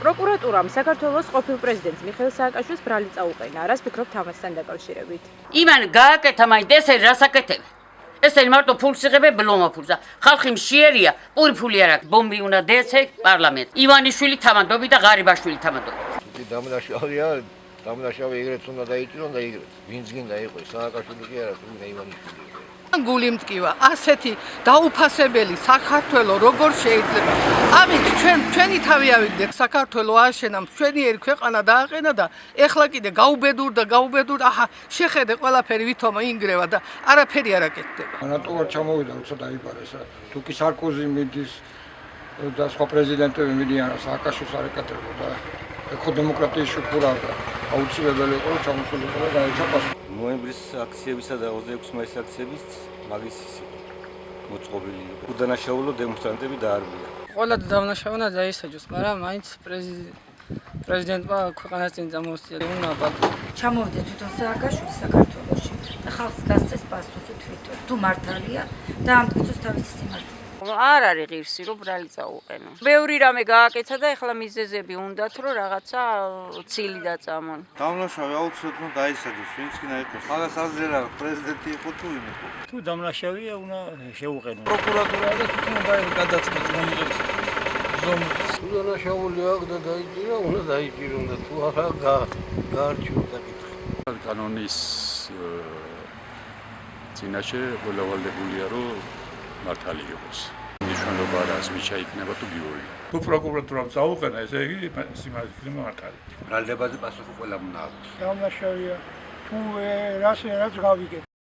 პროკურატურამ საქართველოს ყოფილ პრეზიდენტს მიხეილ სააკაშვილის ბრალი წაუყენა. რას ფიქრობთ ამასთან დაკავშირებით? ივან გააკეთა მაინც ესე რას აკეთებ? ესენი მარტო ფულს იღებენ ბლომა ფულს და ხალხი მშიერია, პური ფული არ აქვს. ბომბი უნდა დეცე პარლამენტ. ივანიშვილი თამადობი და ღარიბაშვილი თამადობი. დამნაშავეა, დამნაშავე ეგრეთ უნდა დაიჭირონ და ეგრეთ. ვინც გინდა იყოს, სააკაშვილი კი არა, თუმცა ივანიშვილი. გული მტკივა, ასეთი დაუფასებელი საქართველოს როგორ შეიძლება? ამით ჩვენი თავი ავიგდეთ, საქართველოს აშენა, ჩვენიერი ქვეყანა დააყენა და ეხლა კიდე გაუბედურ, აჰა, შეხედე ყველაფერი ვითომ ინგრევა და არაფერი არ აკეთდება. ნატო არ ჩამოვიდა, როცა დაიბარეს. თუ კი სარკოზი მიდის და სხვა პრეზიდენტები მიდიან, სააკაშვილს არ ეკეთებოდა. ეხო დემოკრატიის შუქურა და აუცილებელი იყო რომ ჩამოსულიყო და დაეჭა პასუხი. ნოემბრის აქციებისა და 26 მაისის აქციების მაგის მოწყობილი იყო. უდანაშაულო დემონსტრანტები დაარბია. ყველა დავნაშავნა დაისაჯოს, მაგრამ მაინც პრეზიდენტმა ქვეყანას წინ წამოუსწია. უნდა ჩამოვიდეს თვითონ სააკაშვილი საქართველოში და ხალხს გასცეს პასუხი თვითონ. თუ მართალია და ამტკიცოს თავისი სიმართლე. არ არის ღირსი რომ ბრალი წაუყენო. ბევრი რამე გააკეთა და ეხლა მიზეზები უნდათ რომ რაღაცა ცილი დაწამონ. დამნაშავე აუცილებლად უნდა დაისაჯოს, ვინც კი იყოს. მაგას აზრი რა პრეზიდენტი იყო თუ ვინ იყო. თუ დამნაშავეა უნდა შეუყენო. პროკურატურა და თვითონ გადაწყდეს მომიღებს ზომის. თუ დამნაშავული აქვს და დაიჭირა, უნდა დაიჭირონ და თუ არა გაარჩიონ საკითხი. კანონის წინაშე ყველა ვალდებულია რომ მართალი იყოს. ნიშნულობა რას მიჩა იქნება თუ გიორი. თუ პროკურატურამ წაუყენა, ესე იგი სიმართლე მართალი. ბრალდებაზე პასუხი ყველამ უნდა აქვს. დამნაშავეა. თუ რაც გავიგებ.